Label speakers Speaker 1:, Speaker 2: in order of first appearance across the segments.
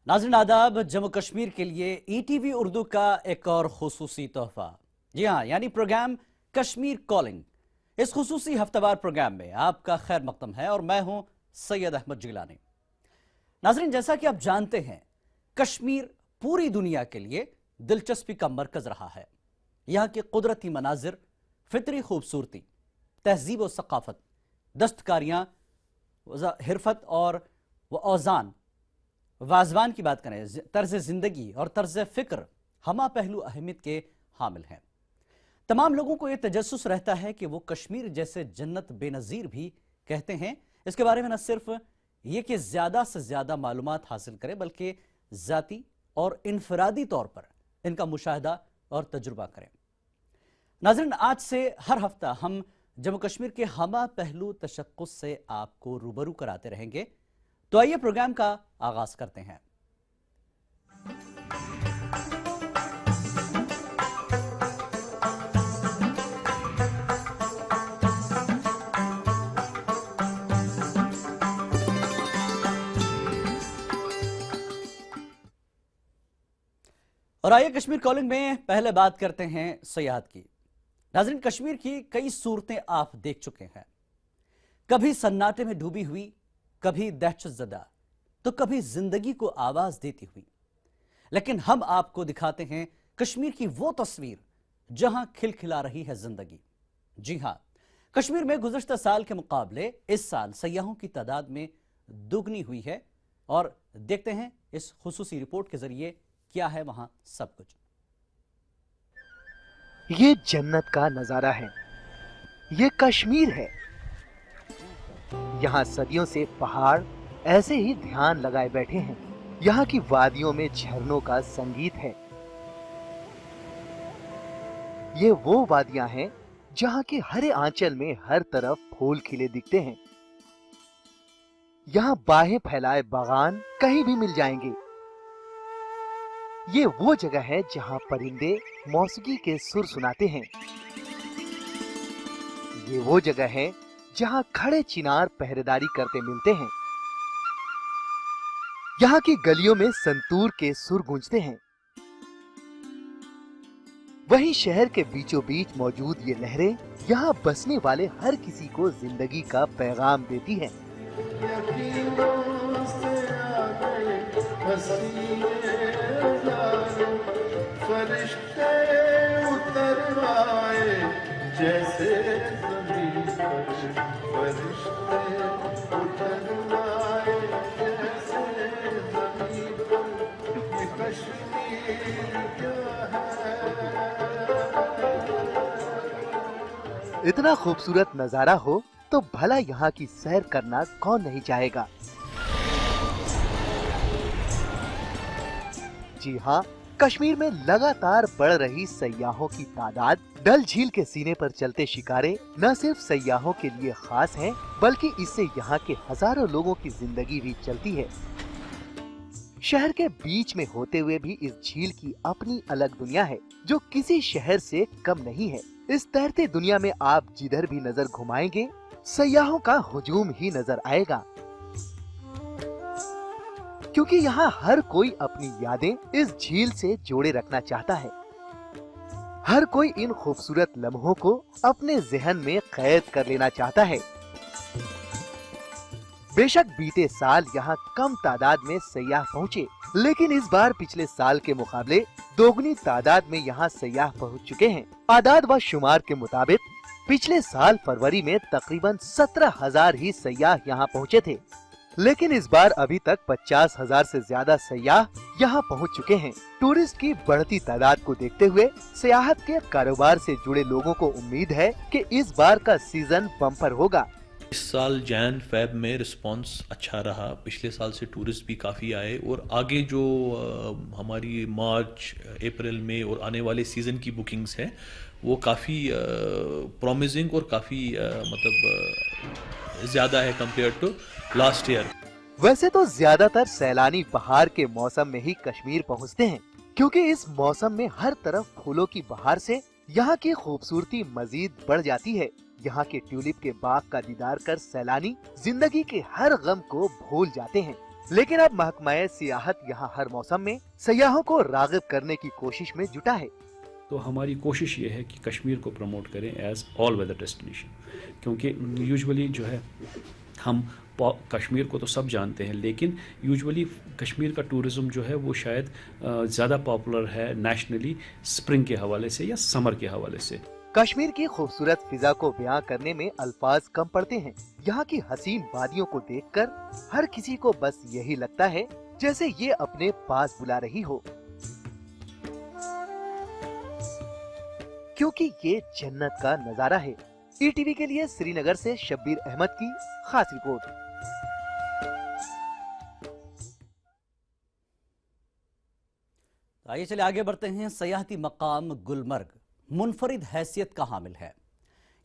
Speaker 1: नाज़रीन आदाब। जम्मू कश्मीर के लिए ETV उर्दू का एक और खुसूसी तोहफा। जी हाँ, यानी प्रोग्राम कश्मीर कॉलिंग। इस खुसूसी हफ्तावार प्रोग्राम में आपका खैर मकदम है और मैं हूं सैयद अहमद जिलानी। नाज़रीन, जैसा कि आप जानते हैं, कश्मीर पूरी दुनिया के लिए दिलचस्पी का मरकज रहा है। यहाँ के कुदरती मनाजिर, फितरी खूबसूरती, तहजीब व सकाफत, दस्तकारियाँ, हिरफत और औज़ान, वाजवान की बात करें, तर्ज ज़िंदगी और तर्ज फ़िक्र हमा पहलू अहमियत के हामिल हैं। तमाम लोगों को यह तजस्सुस रहता है कि वो कश्मीर जैसे जन्नत बेनज़ीर भी कहते हैं। इसके बारे में न सिर्फ ये कि ज़्यादा से ज़्यादा मालूमात हासिल करें, बल्कि ज़ाती और इनफरादी तौर पर इनका मुशाहदा और तजुर्बा करें। नाज़रीन, आज से हर हफ्ता हम जम्मू कश्मीर के हमा पहलू तशक्कुस से आपको रूबरू कराते रहेंगे। तो आइए प्रोग्राम का आगाज करते हैं। और आइए कश्मीर कॉलिंग में पहले बात करते हैं सयाहत की। नाज़रीन, कश्मीर की कई सूरतें आप देख चुके हैं। कभी सन्नाटे में डूबी हुई, कभी दहशत ज़दा, तो कभी जिंदगी को आवाज देती हुई। लेकिन हम आपको दिखाते हैं कश्मीर की वो तस्वीर जहां खिलखिला रही है जिंदगी। जी हां, कश्मीर में गुज़श्ता साल के मुकाबले इस साल सयाहों की तादाद में दुगनी हुई है। और देखते हैं इस खुसूसी रिपोर्ट के जरिए क्या है वहां सब कुछ।
Speaker 2: ये जन्नत का नजारा है, ये कश्मीर है। यहाँ सदियों से पहाड़ ऐसे ही ध्यान लगाए बैठे हैं। यहाँ की वादियों में झरनों का संगीत है। ये वो वादियां हैं जहाँ के हरे आंचल में हर तरफ फूल खिले दिखते हैं। यहाँ बाहें फैलाए बागान कहीं भी मिल जाएंगे। ये वो जगह है जहाँ परिंदे मौसीकी के सुर सुनाते हैं। ये वो जगह है जहाँ खड़े चिनार पहरेदारी करते मिलते हैं। यहाँ की गलियों में संतूर के सुर गूंजते हैं। वहीं शहर के बीचों बीच मौजूद ये नहरें यहाँ बसने वाले हर किसी को जिंदगी का पैगाम देती हैं। जैसे इतना खूबसूरत नजारा हो तो भला यहाँ की सैर करना कौन नहीं चाहेगा। जी हाँ, कश्मीर में लगातार बढ़ रही सैयाहों की तादाद, डल झील के सीने पर चलते शिकारे न सिर्फ सैयाहों के लिए खास हैं, बल्कि इससे यहाँ के हजारों लोगों की जिंदगी भी चलती है। शहर के बीच में होते हुए भी इस झील की अपनी अलग दुनिया है, जो किसी शहर से कम नहीं है। इस तैरते दुनिया में आप जिधर भी नजर घुमाएंगे, सैयाहों का हुजूम ही नजर आएगा। क्योंकि यहाँ हर कोई अपनी यादें इस झील से जोड़े रखना चाहता है। हर कोई इन खूबसूरत लम्हों को अपने ज़हन में कैद कर लेना चाहता है। बेशक बीते साल यहाँ कम तादाद में सैयाह पहुँचे, लेकिन इस बार पिछले साल के मुकाबले दोगुनी तादाद में यहाँ सैयाह पहुँच चुके हैं। आदाद व शुमार के मुताबिक पिछले साल फरवरी में तकरीबन 17,000 ही सैयाह यहाँ पहुँचे थे, लेकिन इस बार अभी तक 50,000 से ज्यादा सैयाह यहाँ पहुँच चुके हैं। टूरिस्ट की बढ़ती तादाद को देखते हुए सियाहत के कारोबार से जुड़े लोगों को उम्मीद है कि इस बार का सीजन बम्पर होगा।
Speaker 3: इस साल जैन फेब में रिस्पांस अच्छा रहा। पिछले साल से टूरिस्ट भी काफ़ी आए और आगे जो हमारी मार्च, अप्रैल में और आने वाले सीज़न की बुकिंग्स हैं वो काफ़ी प्रॉमिसिंग और काफ़ी ज़्यादा है कंपेयर टू लास्ट ईयर।
Speaker 2: वैसे तो ज्यादातर सैलानी बहार के मौसम में ही कश्मीर पहुँचते हैं, क्योंकि इस मौसम में हर तरफ फूलों की बहार से यहाँ की खूबसूरती मजीद बढ़ जाती है। यहाँ के ट्यूलिप के बाग का दीदार कर सैलानी जिंदगी के हर गम को भूल जाते हैं। लेकिन अब महकमा सियाहत यहाँ हर मौसम में सयाहों को राग़िब करने की कोशिश में जुटा है।
Speaker 4: तो हमारी कोशिश ये है कि कश्मीर को प्रमोट करें एज ऑल वेदर डेस्टिनेशन, क्योंकि यूजुअली जो है हम कश्मीर को तो सब जानते हैं, लेकिन यूजुअली कश्मीर का टूरिज़्म जो है वो शायद ज़्यादा पॉपुलर है नेशनली स्प्रिंग के हवाले से या समर के हवाले से।
Speaker 2: कश्मीर की खूबसूरत फिजा को बयां करने में अल्फाज कम पड़ते हैं। यहाँ की हसीन वादियों को देखकर हर किसी को बस यही लगता है जैसे ये अपने पास बुला रही हो, क्योंकि ये जन्नत का नजारा है। ईटीवी के लिए श्रीनगर से शब्बीर अहमद की खास रिपोर्ट।
Speaker 1: आइए चले आगे बढ़ते हैं। सयाहती मकाम गुलमर्ग मुनफरिद हैसियत का हामिल है।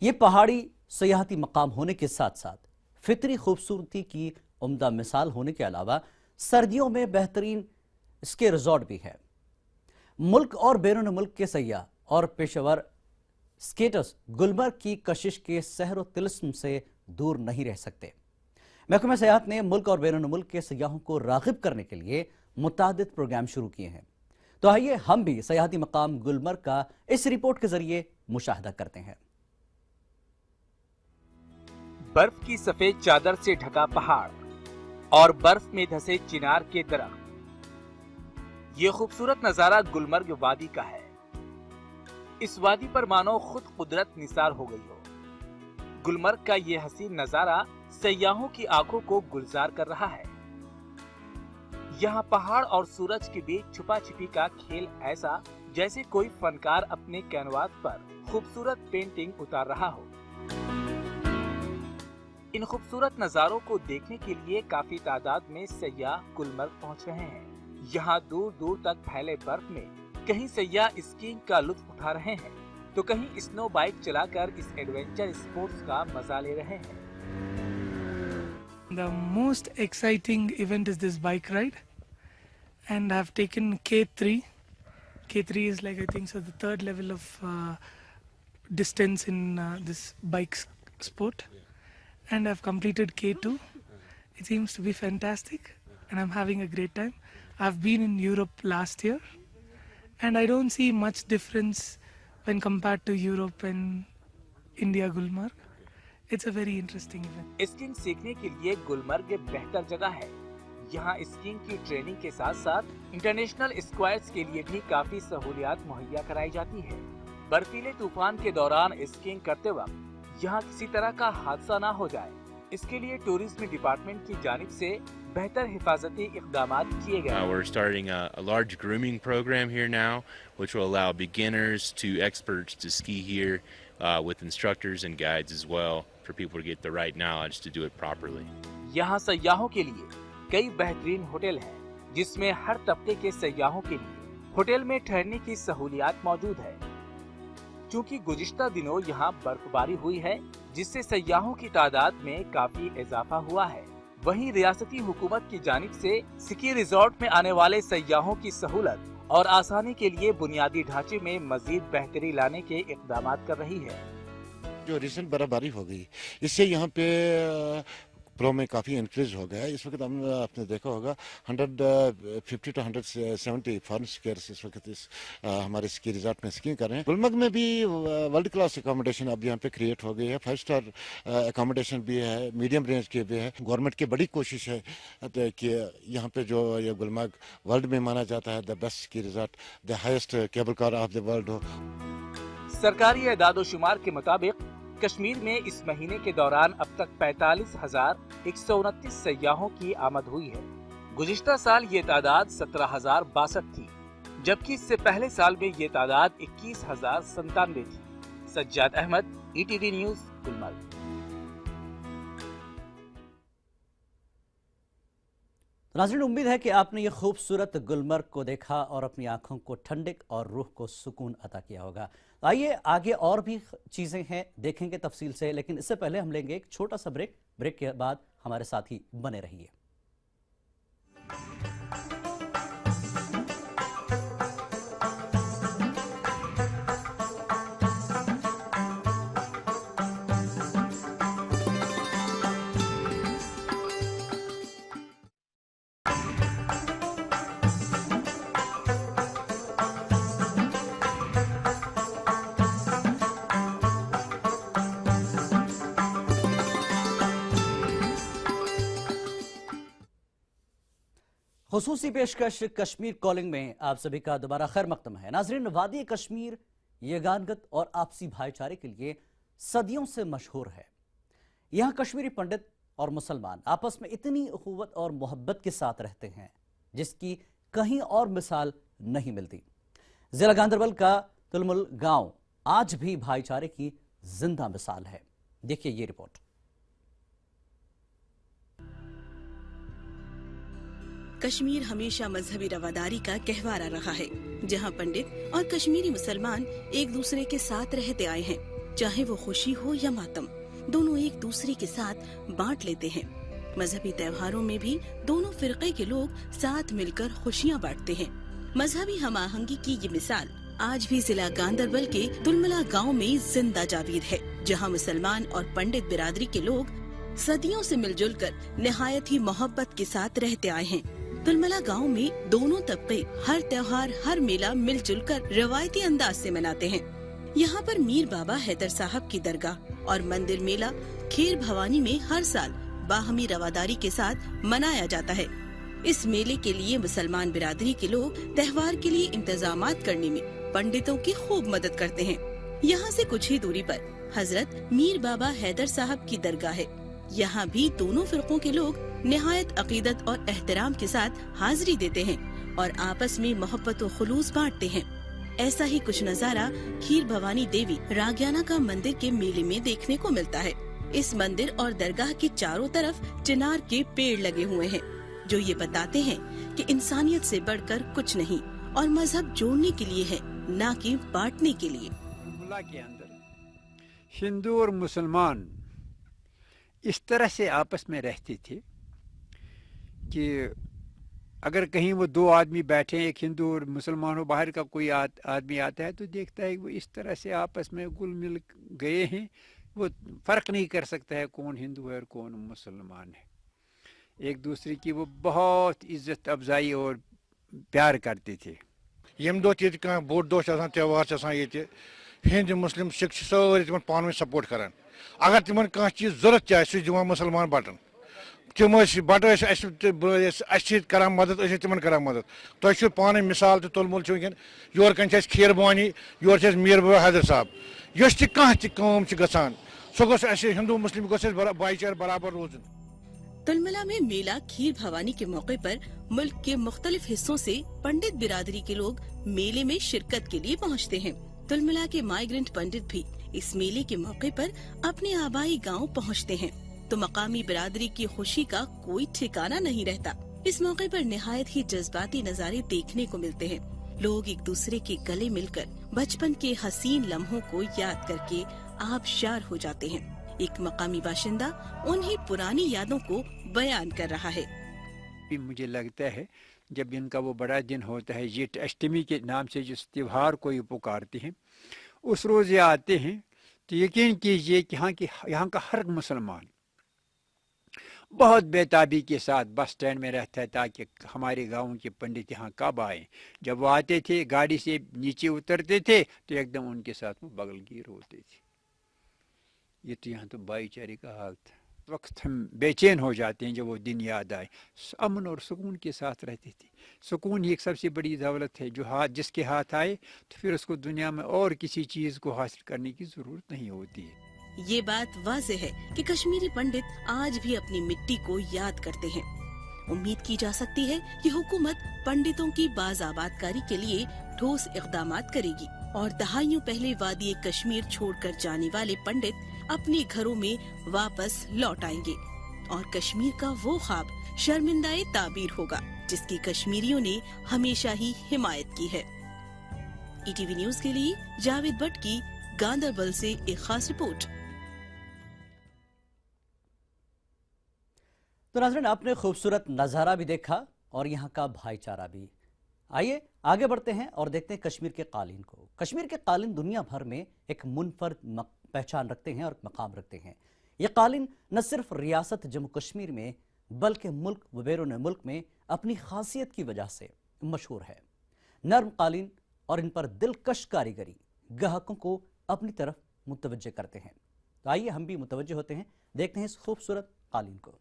Speaker 1: ये पहाड़ी सयाहती मकाम होने के साथ साथ फितरी खूबसूरती की उम्दा मिसाल होने के अलावा सर्दियों में बेहतरीन स्की रिजॉर्ट भी है। मुल्क और बैरून मुल्क के सयाह और पेशेवर स्केटर्स गुलमर्ग की कशिश के सहर तिलस्म से दूर नहीं रह सकते। महकमा सयाहत ने मुल्क और बैरून मुल्क के सयाहों को राग़िब करने के लिए मुतादिद प्रोग्राम शुरू किए हैं। तो आइए हम भी सयाहती मकाम गुलमर्ग का इस रिपोर्ट के जरिए मुशाहदा करते हैं।
Speaker 5: बर्फ की सफेद चादर से ढका पहाड़ और बर्फ में धसे चिनार के दरख्त, ये खूबसूरत नजारा गुलमर्ग वादी का है। इस वादी पर मानो खुद कुदरत निसार हो गई हो। गुलमर्ग का ये हसीन नजारा सयाहों की आंखों को गुलजार कर रहा है। यहाँ पहाड़ और सूरज के बीच छुपा छिपी का खेल ऐसा जैसे कोई फनकार अपने कैनवास पर खूबसूरत पेंटिंग उतार रहा हो। इन खूबसूरत नजारों को देखने के लिए काफी तादाद में सयाह गुलमर्ग पहुँच रहे हैं। यहाँ दूर दूर तक फैले बर्फ में कहीं सयाह स्कीइंग का लुत्फ उठा रहे हैं तो कहीं स्नो बाइक चलाकर इस एडवेंचर स्पोर्ट्स का मजा ले रहे हैं।
Speaker 6: The most exciting event is this bike ride, and I've taken K3. K3 is like, I think so, the third level of distance in this bike sport, and I've completed K2. It seems to be fantastic and I'm having a great time. I've been in Europe last year and I don't see much difference when compared to Europe and India Gulmarg. It's a very interesting event.
Speaker 5: Skiing सीखने के लिए गुलमर्ग एक बेहतर जगह है। यहाँ skiing की training के साथ साथ इंटरनेशनल स्क्वायर्स के लिए भी काफी सहूलियात मुहैया कराई जाती है। बर्फीले तूफान के दौरान स्कीइंग करते वक्त यहाँ किसी तरह का हादसा ना हो जाए, इसके लिए टूरिज्म डिपार्टमेंट की जानिब से बेहतर हिफाजती इक़दामात किए गए हैं।
Speaker 7: We're starting a large grooming program here now, which will allow beginners to experts to ski here with instructors and guides as well, for people to get the right knowledge to do it properly.
Speaker 5: यहाँ सयाहों के लिए कई बेहतरीन hotel हैं, जिसमें हर तबके के सयाहों के लिए होटल में ठहरने की सहूलियात मौजूद है। क्योंकि गुज़िश्ता दिनों यहाँ बर्फबारी हुई है, जिससे सयाहों की तादाद में काफी इजाफा हुआ है। वहीं रियासती हुकूमत की जानिब से स्की रिजॉर्ट में आने वाले सयाहों की सहूलत और आसानी के लिए बुनियादी ढांचे में मजीद बेहतरी लाने के इक़दामात कर रही है।
Speaker 8: जो रिसेंट बर्फबारी हो गई, इससे यहाँ पे प्रो में काफ़ी इंक्रीज हो गया है। इस वक्त हम आपने देखा होगा 150 to 170 फॉरेन स्कीयर्स इस वक्त इस हमारे स्की रिजॉर्ट में स्कीइंग कर रहे हैं। गुलमर्ग में भी वर्ल्ड क्लास एकोमोडेशन अब यहाँ पे क्रिएट हो गई है। 5 स्टार एकोमोडेशन भी है, मीडियम रेंज के भी है। गवर्नमेंट की बड़ी कोशिश है कि यहाँ पे जो ये गुलमर्ग वर्ल्ड में माना जाता है the best ski resort, the highest cable car of the world हो।
Speaker 5: सरकारी एदाद-ओ-शुमार के मुताबिक कश्मीर में इस महीने के दौरान अब तक 45,129 सयाहों की आमद हुई है। गुज़िश्ता साल ये तादाद 17,062 थी, जबकि इससे पहले साल में ये तादाद 21,097 थी। Sajjad Ahmad, ETV news, Gulmarg.
Speaker 1: नाज़रीन, उम्मीद है कि आपने ये खूबसूरत गुलमर्ग को देखा और अपनी आंखों को ठंडक और रूह को सुकून अता किया होगा। आइए आगे और भी चीज़ें हैं, देखेंगे तफसील से, लेकिन इससे पहले हम लेंगे एक छोटा सा ब्रेक के बाद हमारे साथ ही बने रहिए। खुसूसी पेशकश कश्मीर कॉलिंग में आप सभी का दोबारा खैर मकदम है। नाजरीन, वादी कश्मीर यगानगत और आपसी भाईचारे के लिए सदियों से मशहूर है। यहाँ कश्मीरी पंडित और मुसलमान आपस में इतनी उखुवत और मोहब्बत के साथ रहते हैं जिसकी कहीं और मिसाल नहीं मिलती। जिला गांदरबल का तुलमुल गांव आज भी भाईचारे की जिंदा मिसाल है। देखिए ये रिपोर्ट।
Speaker 9: कश्मीर हमेशा मजहबी रवादारी का गहवारा रहा है, जहां पंडित और कश्मीरी मुसलमान एक दूसरे के साथ रहते आए हैं। चाहे वो खुशी हो या मातम, दोनों एक दूसरे के साथ बांट लेते हैं। मजहबी त्योहारों में भी दोनों फिरके के लोग साथ मिलकर खुशियां बांटते हैं। मजहबी हमाहंगी की ये मिसाल आज भी जिला गांदरबल के तुलमला गांव में जिंदा जावीद है, जहां मुसलमान और पंडित बिरादरी के लोग सदियों से मिलजुल कर निहायत ही मोहब्बत के साथ रहते आए हैं। तुलमला गांव में दोनों तबके हर त्योहार, हर मेला मिलजुल कर रवायती अंदाज से मनाते हैं। यहाँ पर मीर बाबा हैदर साहब की दरगाह और मंदिर मेला खीर भवानी में हर साल बाहमी रवादारी के साथ मनाया जाता है। इस मेले के लिए मुसलमान बिरादरी के लोग त्योहार के लिए इंतजामात करने में पंडितों की खूब मदद करते हैं। यहाँ से कुछ ही दूरी पर हजरत मीर बाबा हैदर साहब की दरगाह है। यहाँ भी दोनों फिरकों के लोग निहायत अकीदत और एहतराम के साथ हाजिरी देते हैं और आपस में मोहब्बत व खुलूस बांटते हैं। ऐसा ही कुछ नजारा खीर भवानी देवी राग्याना का मंदिर के मेले में देखने को मिलता है। इस मंदिर और दरगाह के चारों तरफ चिनार के पेड़ लगे हुए हैं, जो ये बताते हैं कि इंसानियत से बढ़कर कुछ नहीं और मजहब जोड़ने के लिए है, न कि बांटने के लिए।
Speaker 10: के अंदर हिंदू और मुसलमान इस तरह से आपस में रहते थे कि अगर कहीं वो दो आदमी बैठे, एक हिंदू और मुसलमान हो, बाहर का कोई आदमी आता है तो देखता है कि वो इस तरह से आपस में घुल मिल गए हैं, वो फ़र्क नहीं कर सकता है कौन हिंदू है और कौन मुसलमान है। एक दूसरे की वो बहुत इज्जत अफजाई और प्यार करते थे।
Speaker 11: यम दो चीज का बोर्ड दोस्त त्यौहार ये हिंद मुस्लिम सिख सारे तिम पान में सपोर्ट करान। अगर तिमन कह चीज जरूरत चाहे सह दिवान मुसलमान बटन तिम बट करान मदद तिमन करान मदद। तुम पान मिसाल तो तुलमुल वनकन योर कन खीर भवानी, योर मीर बाबा हैदर साहब। यस कम गसान सह गोस हिंदू मुस्लिम गोस भाईचार बराबर रोजन।
Speaker 9: तुलमला में मेला खीर भवानी के मौके पर मुल्क के मुख्तलिफ हिस्सों से पंडित बिरादरी के लोग मेले में शिरकत के लिए पहुंचते हैं। तुलमला के माइग्रेंट पंडित भी इस मेले के मौके पर अपने आबाई गांव पहुंचते हैं, तो मकामी बिरादरी की खुशी का कोई ठिकाना नहीं रहता। इस मौके पर निहायत ही जज्बाती नज़ारे देखने को मिलते हैं। लोग एक दूसरे के गले मिलकर बचपन के हसीन लम्हों को याद करके आबशार हो जाते हैं। एक मकामी बाशिंदा उन्हीं पुरानी यादों को बयान कर रहा है।
Speaker 10: मुझे लगता है जब इनका वो बड़ा दिन होता है, ये अष्टमी के नाम से जिस त्योहार को ये पुकारते हैं, उस रोज ये आते हैं तो यकीन कीजिए कि यहाँ का हर मुसलमान बहुत बेताबी के साथ बस स्टैंड में रहता है ताकि हमारे गाँव के पंडित यहाँ कब आए। जब वो आते थे, गाड़ी से नीचे उतरते थे तो एकदम उनके साथ वो बगलगीर होते थे। ये तो यहाँ तो भाईचारे का हाल था। वक्त हम बेचैन हो जाते हैं जब वो दिन याद आए। अमन और सुकून के साथ रहते थे। सुकून ही एक सबसे बड़ी दौलत है जो जिसके हाथ आए तो फिर उसको दुनिया में और किसी चीज़ को हासिल करने की ज़रूरत नहीं होती है।
Speaker 9: ये बात वाज़ेह है कि कश्मीरी पंडित आज भी अपनी मिट्टी को याद करते हैं। उम्मीद की जा सकती है कि हुकूमत पंडितों की बाज़ाबादकारी के लिए ठोस इक़दामात करेगी और दहाइयों पहले वादी कश्मीर छोड़कर जाने वाले पंडित अपने घरों में वापस लौट आएंगे और कश्मीर का वो ख्वाब शर्मिंदाए ताबीर होगा जिसकी कश्मीरियों ने हमेशा ही हिमायत की है। ईटीवी न्यूज़ के लिए जावेद भट्ट की गांदरबल से एक खास रिपोर्ट।
Speaker 1: तो नाज़रीन, आपने खूबसूरत नज़ारा भी देखा और यहाँ का भाईचारा भी। आइए आगे बढ़ते हैं और देखते हैं कश्मीर के कालीन को। कश्मीर के कालीन दुनिया भर में एक मुनफरद पहचान रखते हैं और मकाम रखते हैं। ये कालीन न सिर्फ रियासत जम्मू कश्मीर में बल्कि मुल्क व बैरून मुल्क में अपनी खासियत की वजह से मशहूर है। नर्म कालीन और इन पर दिलकश कारीगरी ग्राहकों को अपनी तरफ मुतवज्जे करते हैं। तो आइए हम भी मुतवज्जे होते हैं, देखते हैं इस खूबसूरत कालीन को।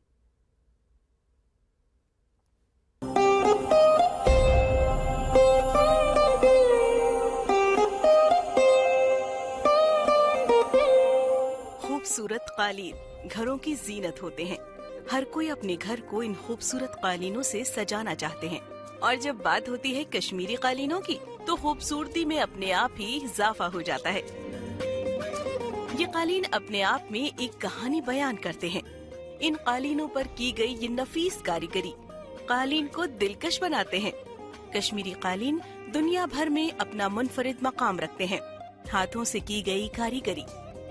Speaker 9: قالین گھروں کی زینت ہوتے ہیں. ہر کوئی اپنے گھر کو ان خوبصورت قالینوں سے سجانا چاہتے ہیں اور جب بات ہوتی ہے کشمیری قالینوں کی تو خوبصورتی میں اپنے آپ ہی اضافہ ہو جاتا ہے. یہ قالین اپنے آپ میں ایک کہانی بیان کرتے ہیں. ان قالینوں پر کی گئی یہ نفیس کاریگری قالین کو دلکش بناتے ہیں. کشمیری قالین دنیا بھر میں اپنا منفرد مقام رکھتے ہیں. ہاتھوں سے کی گئی کاریگری،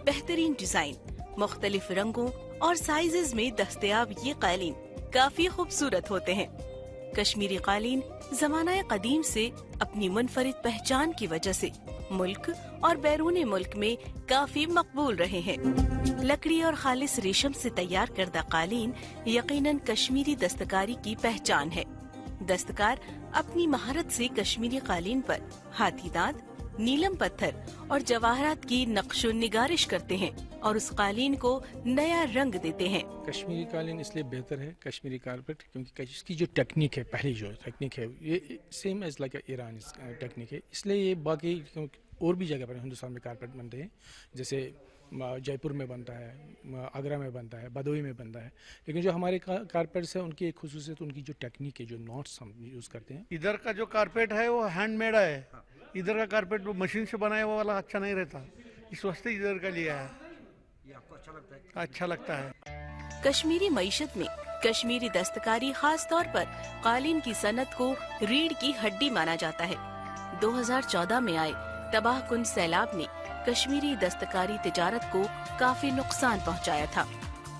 Speaker 9: بہترین ڈیزائن، مختلف رنگوں اور سائزز میں دستیاب یہ قالین کافی خوبصورت ہوتے ہیں. کشمیری قالین زمانہ قدیم سے اپنی منفرد پہچان کی وجہ سے ملک اور بیرون ملک میں کافی مقبول رہے ہیں. لکڑی اور خالص ریشم سے تیار کردہ قالین یقیناً کشمیری دستکاری کی پہچان ہے. دستکار اپنی مہارت سے کشمیری قالین پر ہاتھی دانت، نیلم پتھر اور جواہرات کی نقش و نگارش کرتے ہیں اور اس قالین کو نیا رنگ دیتے ہیں.
Speaker 12: کشمیری قالین اس لیے بہتر ہے کشمیری کارپیٹ کیونکہ اس کی جو ٹیکنیک ہے، پہلی جو ٹیکنیک ہے یہ same as like Iran technique ہے. اس لیے یہ باقی اور بھی جگہ پر ہندوستان میں کارپیٹ بنتے ہیں، جیسے جے پور میں بنتا ہے، آگرہ میں بنتا ہے، بدوئی میں بنتا ہے. لیکن جو ہمارے کارپیٹس ہیں ان کی ایک خصوصیت ان کی جو ٹیکنیک ہے، جو نوٹس ہم یوز کرتے ہیں.
Speaker 11: ادھر کا جو کارپیٹ ہے وہ ہینڈ میڈ ہے. ادھر کا کارپیٹ مشین سے بنایا ہوا والا اچھا نہیں رہتا، اس واسطے ادھر کا لیا ہے. یہ آپ کو اچھا لگتا ہے.
Speaker 9: کشمیری معیشت میں کشمیری دستکاری خاص طور پر قالین کی صنعت کو ریڑھ کی ہڈی مانا جاتا ہے. 2014 میں آئے تباہ کن سیلاب نے کشمیری دستکاری تجارت کو کافی نقصان پہنچایا تھا.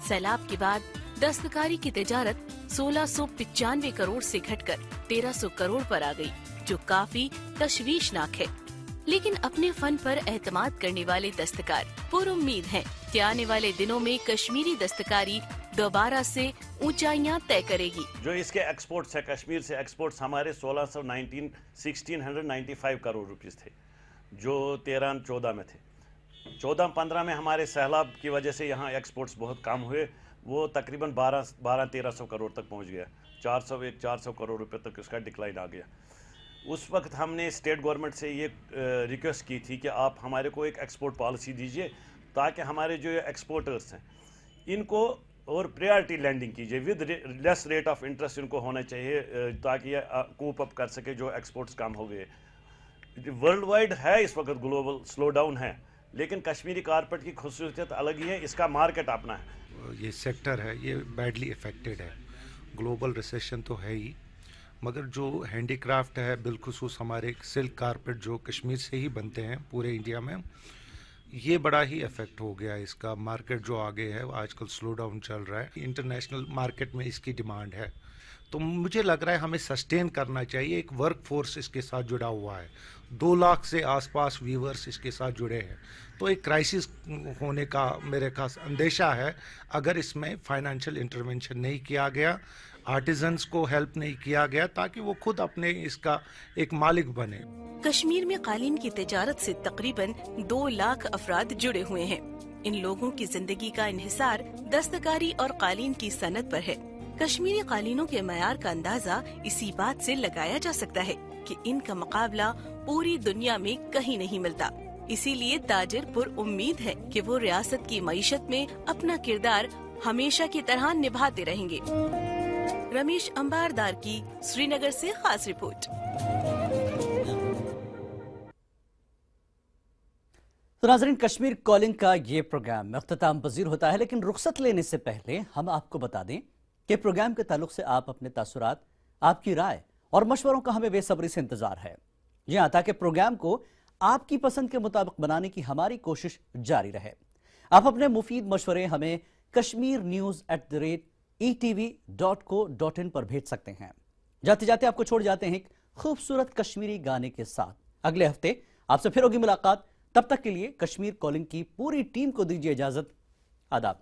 Speaker 9: سیلاب کے بعد دستکاری کی تجارت 1695 کروڑ سے گھٹ کر 1300 کروڑ پر آ گئی، جو کافی تشویشناک ہے. لیکن اپنے فن پر اعتماد کرنے والے دستکار پر امید ہیں کہ آنے والے دنوں میں کشمیری دستکاری دوبارہ سے اونچائیاں طے کرے گی.
Speaker 13: جو اس کے ایکسپورٹس ہے، کشمیر سے ایکسپورٹس ہمارے 1695 کروڑ روپیز تھے جو 13-14 میں تھے. 14-15 میں ہمارے سیلاب کی وجہ سے یہاں ایکسپورٹس بہت کم ہوئے، وہ تقریباً 1200-1300 کروڑ تک پہنچ گیا. 400 کروڑ روپے تک اس کا ڈکلائن آ گیا. اس وقت ہم نے اسٹیٹ گورنمنٹ سے یہ ریکویسٹ کی تھی کہ آپ ہمارے کو ایک ایکسپورٹ پالیسی دیجئے تاکہ ہمارے جو ایکسپورٹرس ہیں ان کو اور پریارٹی لینڈنگ کیجئے with less rate of interest in کو ہونا چاہیے تاکہ یہ کوپ اپ کر سکے جو ایکسپورٹس کم ہو گئے. ورلڈ وائڈ ہے اس وقت گلوبل سلو ڈاؤن ہے، لیکن کشمیری کارپیٹ کی خصوصیت الگ ہی ہے، اس کا مارکیٹ اپنا ہے.
Speaker 14: یہ سیکٹر ہے یہ بیڈلی افیکٹڈ ہے. گلوبل ریسیشن تو ہے ہی، مگر جو ہینڈی کرافٹ ہے بالخصوص ہمارے سلک کارپیٹ جو کشمیر سے ہی بنتے ہیں پورے انڈیا میں، یہ بڑا ہی افیکٹ ہو گیا. اس کا مارکیٹ جو آگے ہے آج کل سلو ڈاؤن چل رہا ہے. انٹرنیشنل مارکیٹ میں اس کی ڈیمانڈ ہے، تو مجھے لگ رہا ہے ہمیں سسٹین کرنا چاہیے. ایک ورک فورس اس کے ساتھ جڑا ہوا ہے، 2 لاکھ سے آس پاس ویورز اس کے ساتھ جڑے ہیں. تو ایک کرائسس ہونے کا میرے خاص اندیشہ ہے اگر اس میں فائنینشیل انٹرونشن نہیں کیا گیا، آرٹیزنز کو ہیلپ نہیں کیا گیا تاکہ وہ خود اپنے اس کا ایک مالک بنے.
Speaker 9: کشمیر میں قالین کی تجارت سے تقریباً 2 لاکھ افراد جڑے ہوئے ہیں. ان لوگوں کی زندگی کا انحصار دستکاری اور قالین کی صنعت پر ہے. کشمیری قالینوں کے معیار کا اندازہ اسی بات سے لگایا جا سکتا ہے کہ ان کا مقابلہ پوری دنیا میں کہیں نہیں ملتا. اسی لیے تاجر پر امید ہے کہ وہ ریاست کی معیشت میں اپنا کردار ہمیشہ کی طرح نبھاتے رہیں گے. رمیش امباردار کی سری نگر سے خاص رپورٹ.
Speaker 1: تو ناظرین، کشمیر کالنگ کا یہ پروگرام اختتام پذیر ہوتا ہے، لیکن رخصت لینے سے پہلے ہم آپ کو بتا دیں کہ پروگرام کے تعلق سے آپ اپنے تاثرات، آپ کی رائے اور مشوروں کا ہمیں بے صبری سے انتظار ہے. جی ہاں، تاکہ پروگرام کو آپ کی پسند کے مطابق بنانے کی ہماری کوشش جاری رہے. آپ اپنے مفید مشورے ہمیں kashmirnews@etv.co.in پر بھیج سکتے ہیں. جاتے جاتے آپ کو چھوڑ جاتے ہیں ایک خوبصورت کشمیری گانے کے ساتھ. اگلے ہفتے آپ سے پھر ہوگی ملاقات. تب تک کے لیے کشمیر کالنگ کی پوری ٹیم کو دیجیے اجازت. آداب.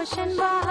Speaker 15: रोशन बहार